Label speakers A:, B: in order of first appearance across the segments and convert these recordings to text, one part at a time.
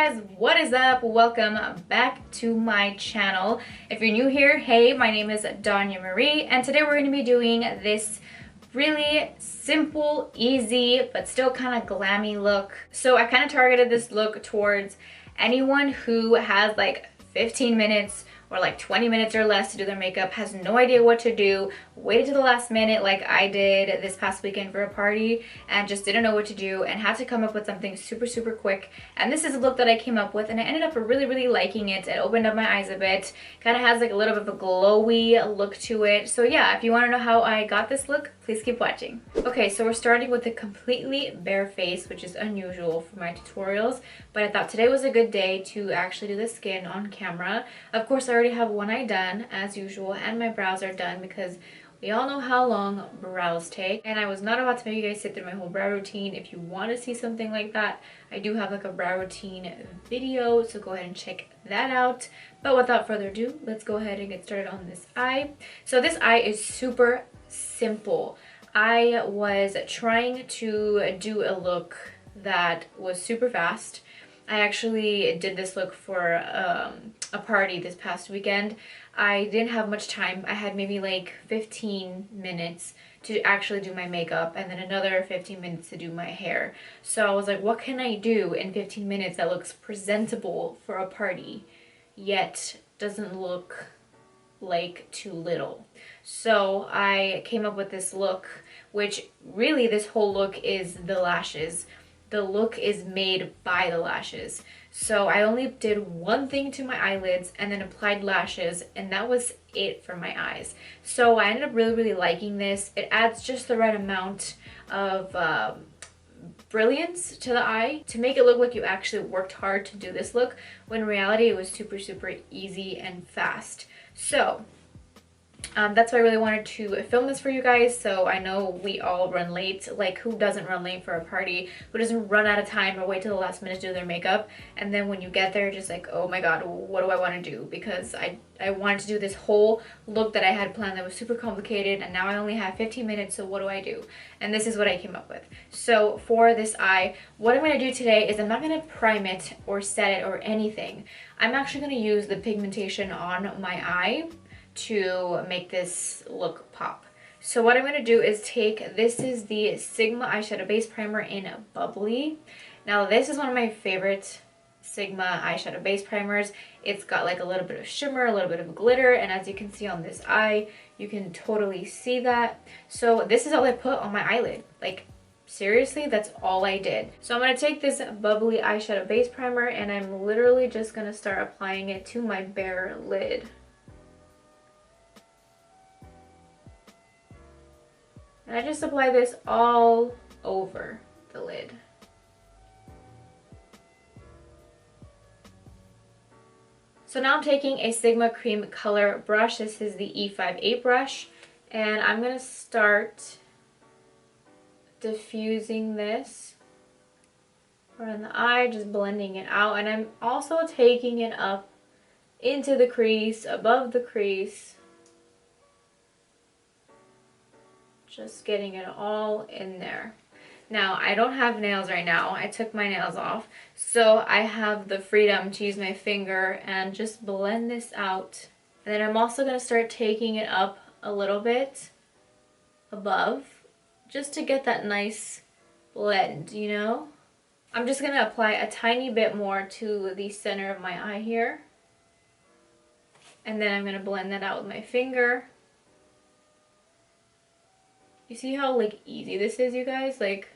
A: guys, what is up? Welcome back to my channel. If you're new here, hey, my name is Dania Marie, and today we're going to be doing this really simple, easy, but still kind of glammy look. So I kind of targeted this look towards anyone who has like 15 minutes or like 20 minutes or less to do their makeup, has no idea what to do, waited to the last minute like I did this past weekend for a party, and just didn't know what to do and had to come up with something super quick. And this is a look that I came up with, and I ended up really liking it. It opened up my eyes a bit, kind of has like a little bit of a glowy look to it. So yeah, if you want to know how I got this look, please keep watching. Okay, so we're starting with a completely bare face, which is unusual for my tutorials, but I thought today was a good day to actually do the skin on camera. Of course, I already have one eye done as usual, and my brows are done because we all know how long brows take. And I was not about to make you guys sit through my whole brow routine. If you want to see something like that, I do have like a brow routine video, so go ahead and check that out. But without further ado, let's go ahead and get started on this eye. So this eye is super simple. I was trying to do a look that was super fast. I actually did this look for a party this past weekend. I didn't have much time. I had maybe like 15 minutes to actually do my makeup and then another 15 minutes to do my hair. So I was like, what can I do in 15 minutes that looks presentable for a party yet doesn't look like too little? So I came up with this look, which really this whole look is the lashes. The look is made by the lashes. So I only did one thing to my eyelids and then applied lashes, and that was it for my eyes. So I ended up really liking this. It adds just the right amount of brilliance to the eye to make it look like you actually worked hard to do this look, when in reality it was super easy and fast. So that's why I really wanted to film this for you guys. So I know we all run late. Like, who doesn't run late for a party? Who doesn't run out of time or wait till the last minute to do their makeup? And then when you get there, just like, oh my god, what do I want to do? Because I wanted to do this whole look that I had planned that was super complicated, and now I only have 15 minutes, so what do I do? And this is what I came up with. So for this eye, what I'm going to do today is I'm not going to prime it or set it or anything. I'm actually going to use the pigmentation on my eye to make this look pop. So what I'm going to do is take, this is the Sigma eyeshadow base primer in Bubbly. Now this is one of my favorite Sigma eyeshadow base primers. It's got like a little bit of shimmer, a little bit of glitter, and as you can see on this eye, you can totally see that. So this is all I put on my eyelid. Like, seriously, that's all I did. So I'm going to take this Bubbly eyeshadow base primer, and I'm literally just going to start applying it to my bare lid. And I just apply this all over the lid. So now I'm taking a Sigma Cream Color brush. This is the E58 brush. And I'm going to start diffusing this around the eye, just blending it out. And I'm also taking it up into the crease, above the crease. Just getting it all in there. Now, I don't have nails right now. I took my nails off. So I have the freedom to use my finger and just blend this out. And then I'm also going to start taking it up a little bit above, just to get that nice blend, you know? I'm just going to apply a tiny bit more to the center of my eye here. And then I'm going to blend that out with my finger. You see how like easy this is, you guys? Like,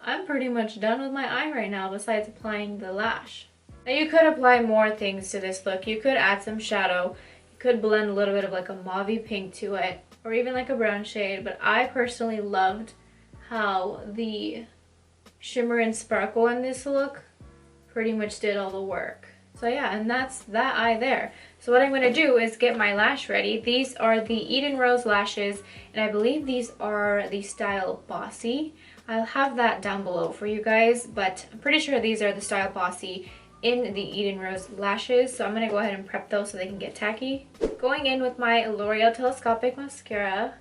A: I'm pretty much done with my eye right now besides applying the lash. Now you could apply more things to this look. You could add some shadow. You could blend a little bit of like a mauvey pink to it, or even like a brown shade, but I personally loved how the shimmer and sparkle in this look pretty much did all the work. So yeah, and that's that eye there. So what I'm going to do is get my lash ready. These are the Eden Rose lashes, and I believe these are the style Bossy. I'll have that down below for you guys, but I'm pretty sure these are the style Bossy in the Eden Rose lashes. So I'm going to go ahead and prep those so they can get tacky. Going in with my L'Oreal Telescopic Mascara.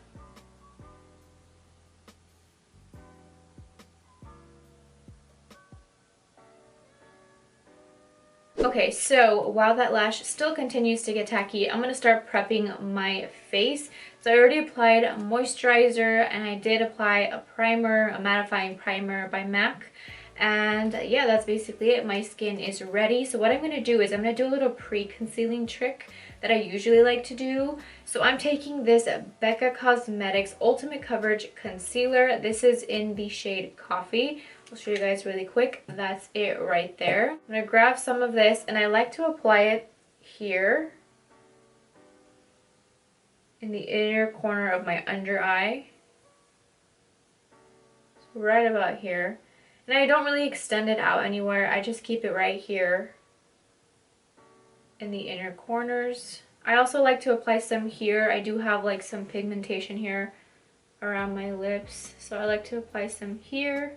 A: Okay, so while that lash still continues to get tacky, I'm going to start prepping my face. So I already applied a moisturizer, and I did apply a primer, a mattifying primer by MAC. And yeah, that's basically it. My skin is ready. So what I'm going to do is I'm going to do a little pre-concealing trick that I usually like to do. So I'm taking this Becca Cosmetics Ultimate Coverage Concealer. This is in the shade Coffee. I'll show you guys really quick. That's it right there. I'm going to grab some of this, and I like to apply it here in the inner corner of my under eye. So right about here. And I don't really extend it out anywhere. I just keep it right here in the inner corners. I also like to apply some here. I do have like some pigmentation here around my lips, so I like to apply some here.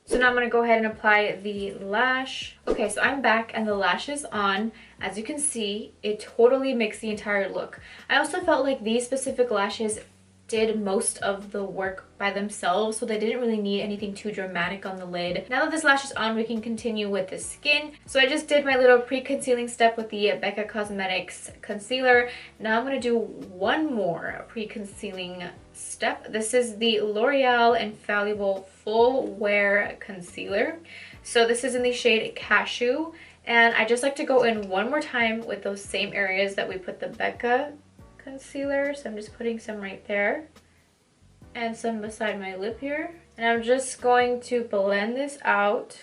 A: So now I'm going to go ahead and apply the lash. Okay, so I'm back and the lash is on. As you can see, it totally makes the entire look. I also felt like these specific lashes did most of the work by themselves, so they didn't really need anything too dramatic on the lid. Now that this lash is on, we can continue with the skin. So I just did my little pre-concealing step with the Becca Cosmetics concealer. Now I'm going to do one more pre-concealing step. This is the L'Oreal Infallible Full Wear Concealer. So this is in the shade Cashew, and I just like to go in one more time with those same areas that we put the Becca concealer. So I'm just putting some right there and some beside my lip here, and I'm just going to blend this out.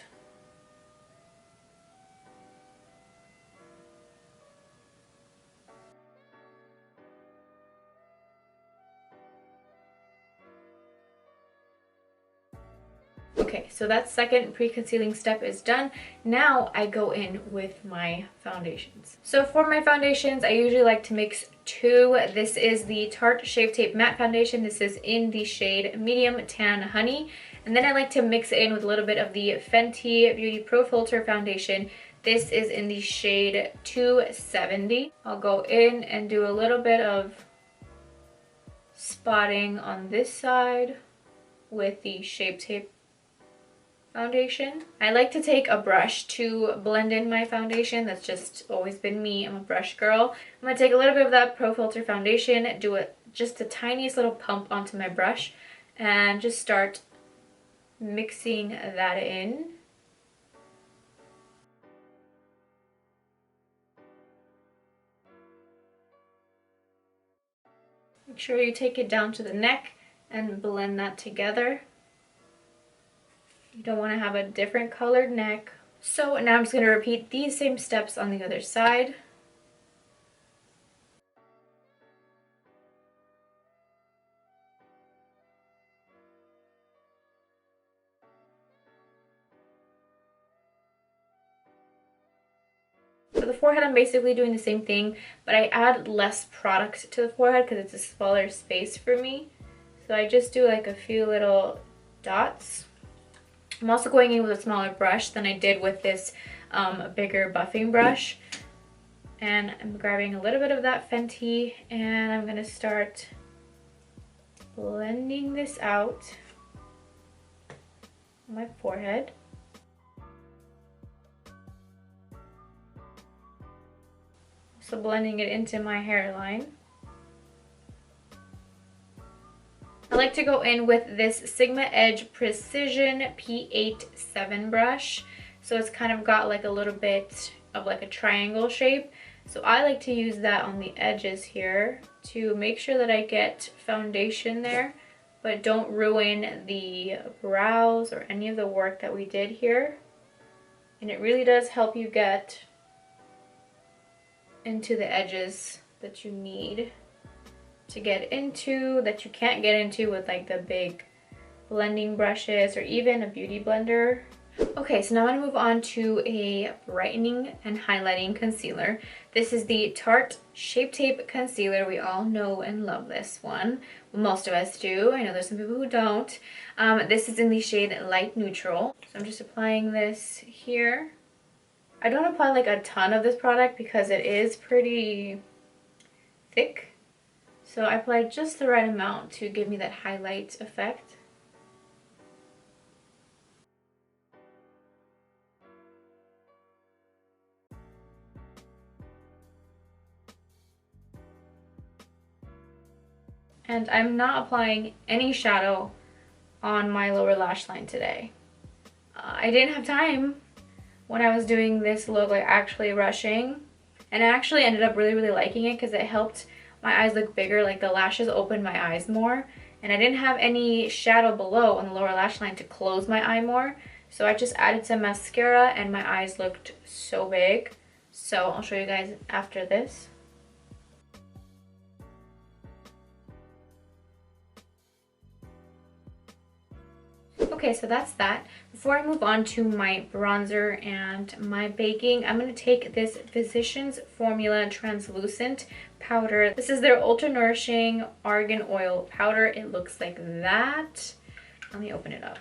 A: Okay, so that second pre-concealing step is done. Now I go in with my foundations. So for my foundations, I usually like to mix two. This is the Tarte Shape Tape Matte Foundation. This is in the shade Medium Tan Honey. And then I like to mix it in with a little bit of the Fenty Beauty Pro Filter Foundation. This is in the shade 270. I'll go in and do a little bit of spotting on this side with the Shape Tape foundation. I like to take a brush to blend in my foundation. That's just always been me. I'm a brush girl. I'm going to take a little bit of that Pro Filter foundation, do it just the tiniest little pump onto my brush, and just start mixing that in. Make sure you take it down to the neck and blend that together. You don't want to have a different colored neck. So now I'm just going to repeat these same steps on the other side. For the forehead, I'm basically doing the same thing, but I add less product to the forehead because it's a smaller space for me. So I just do like a few little dots. I'm also going in with a smaller brush than I did with this bigger buffing brush. And I'm grabbing a little bit of that Fenty, and I'm going to start blending this out on my forehead. So blending it into my hairline. I like to go in with this Sigma Edge Precision P87 brush. So it's kind of got like a little bit of like a triangle shape. So I like to use that on the edges here to make sure that I get foundation there, but don't ruin the brows or any of the work that we did here. And it really does help you get into the edges that you need to get into, that you can't get into with like the big blending brushes or even a beauty blender. Okay, so now I'm gonna move on to a brightening and highlighting concealer. This is the Tarte Shape Tape Concealer. We all know and love this one. Well, most of us do. I know there's some people who don't. This is in the shade Light Neutral. So I'm just applying this here. I don't apply like a ton of this product because it is pretty thick. So I applied just the right amount to give me that highlight effect. And I'm not applying any shadow on my lower lash line today. I didn't have time when I was doing this look, like actually rushing. And I actually ended up really liking it because it helped my eyes look bigger, like the lashes opened my eyes more. And I didn't have any shadow below on the lower lash line to close my eye more. So I just added some mascara and my eyes looked so big. So I'll show you guys after this. Okay, so that's that. Before I move on to my bronzer and my baking, I'm going to take this Physicians Formula Translucent Powder. This is their Ultra Nourishing Argan Oil Powder. It looks like that. Let me open it up.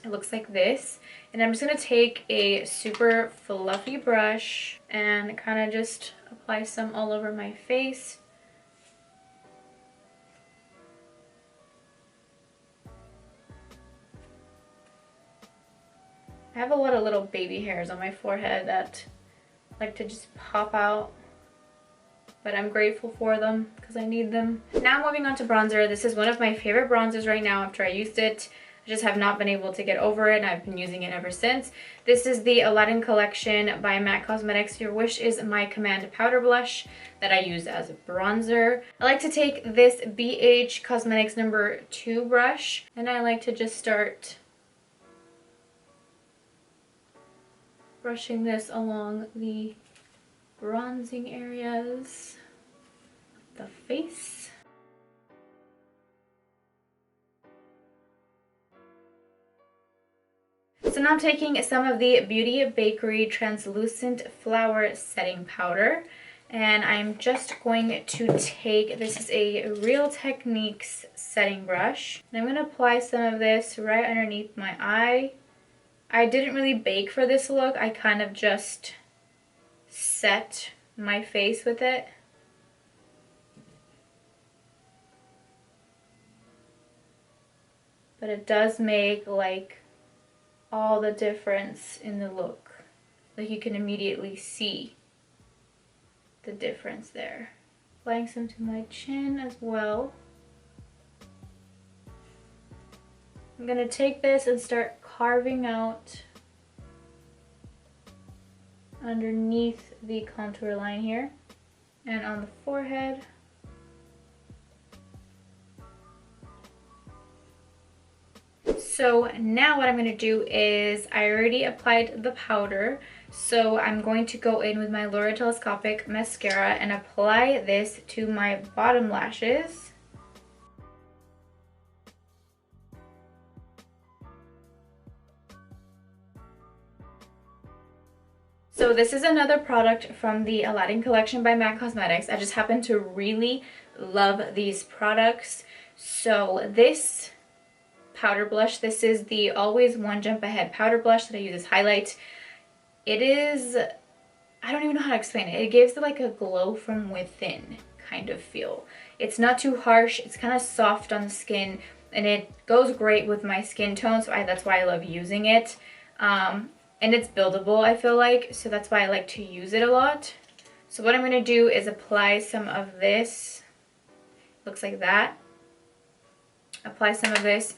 A: It looks like this. And I'm just going to take a super fluffy brush and kind of just apply some all over my face. I have a lot of little baby hairs on my forehead that like to just pop out, but I'm grateful for them because I need them. Now moving on to bronzer. This is one of my favorite bronzers right now after I used it. I just have not been able to get over it and I've been using it ever since. This is the Aladdin collection by MAC Cosmetics. Your Wish is my Command Powder Blush that I use as a bronzer. I like to take this BH Cosmetics number 2 brush and I like to just start brushing this along the bronzing areas, the face. So now I'm taking some of the Beauty Bakerie Translucent Flower Setting Powder, and I'm just going to take, this is a Real Techniques setting brush, and I'm going to apply some of this right underneath my eye. I didn't really bake for this look, I kind of just set my face with it. But it does make like all the difference in the look. Like you can immediately see the difference there. Applying some to my chin as well. I'm gonna take this and start carving out underneath the contour line here and on the forehead. So now what I'm going to do is I already applied the powder, so I'm going to go in with my L'Oreal Telescopic mascara and apply this to my bottom lashes. So this is another product from the Aladdin collection by MAC Cosmetics. I just happen to really love these products. So this powder blush, this is the Always One Jump Ahead powder blush that I use as highlight. It is, I don't even know how to explain it. It gives like a glow from within kind of feel. It's not too harsh, it's kind of soft on the skin, and it goes great with my skin tone, so that's why I love using it. And it's buildable, I feel like, so that's why I like to use it a lot. So what I'm going to do is apply some of this, looks like that. Apply some of this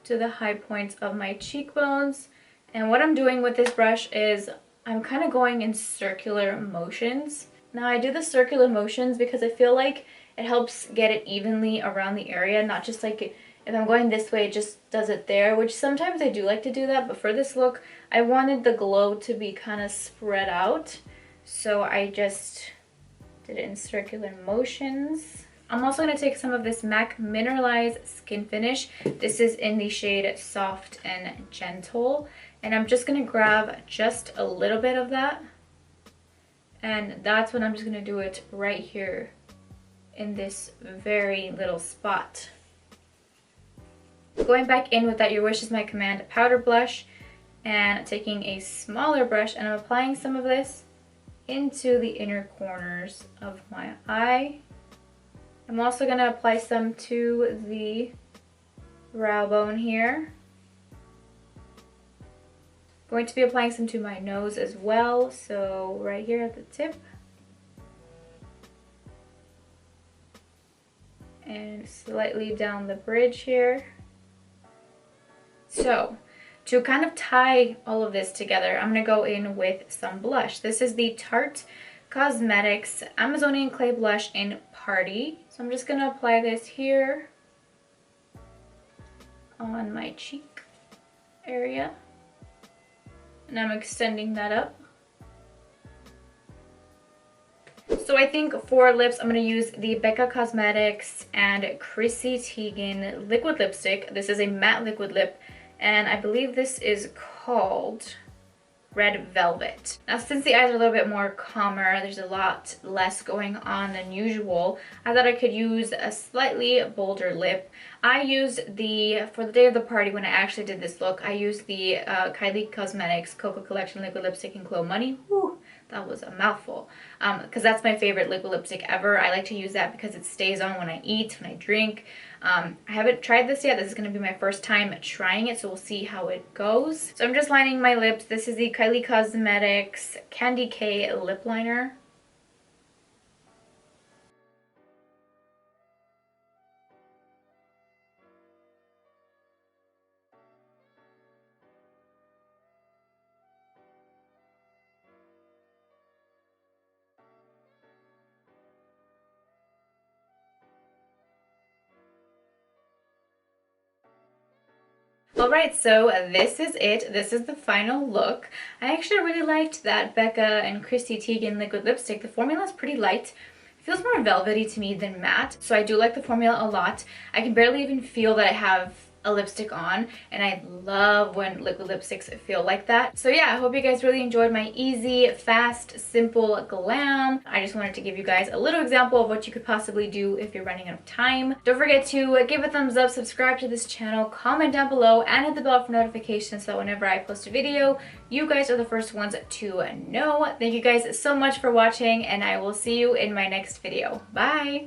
A: to the high points of my cheekbones. And what I'm doing with this brush is I'm kind of going in circular motions. Now I do the circular motions because I feel like it helps get it evenly around the area, not just like if I'm going this way, it just does it there, which sometimes I do like to do that, but for this look, I wanted the glow to be kind of spread out, so I just did it in circular motions. I'm also going to take some of this MAC Mineralized Skin Finish. This is in the shade Soft and Gentle, and I'm just going to grab just a little bit of that, and that's when I'm just going to do it right here in this very little spot. Going back in with that Your Wish is My Command powder blush and taking a smaller brush, and I'm applying some of this into the inner corners of my eye. I'm also going to apply some to the brow bone here. Going to be applying some to my nose as well, so right here at the tip. and slightly down the bridge here. So to kind of tie all of this together, I'm going to go in with some blush. This is the Tarte Cosmetics Amazonian Clay Blush in Party. So I'm just going to apply this here on my cheek area. And I'm extending that up. So I think for lips, I'm going to use the Becca Cosmetics and Chrissy Teigen liquid lipstick. This is a matte liquid lip, and I believe this is called Red Velvet. Now, since the eyes are a little bit more calmer, there's a lot less going on than usual, I thought I could use a slightly bolder lip. I used for the day of the party when I actually did this look, I used the Kylie Cosmetics Cocoa Collection Liquid Lipstick in Glow Money. Whew, that was a mouthful. Because that's my favorite liquid lipstick ever. I like to use that because it stays on when I eat, when I drink. I haven't tried this yet. This is going to be my first time trying it, so we'll see how it goes. So I'm just lining my lips. This is the Kylie Cosmetics Candy K lip liner. Alright, so this is it. This is the final look. I actually really liked that Becca and Chrissy Teigen liquid lipstick. The formula is pretty light. It feels more velvety to me than matte, so I do like the formula a lot. I can barely even feel that I have a lipstick on, and I love when liquid lipsticks feel like that. So yeah, I hope you guys really enjoyed my easy, fast, simple glam. I just wanted to give you guys a little example of what you could possibly do if you're running out of time. Don't forget to give a thumbs up, subscribe to this channel, comment down below, and hit the bell for notifications so that whenever I post a video, you guys are the first ones to know. Thank you guys so much for watching, and I will see you in my next video. Bye!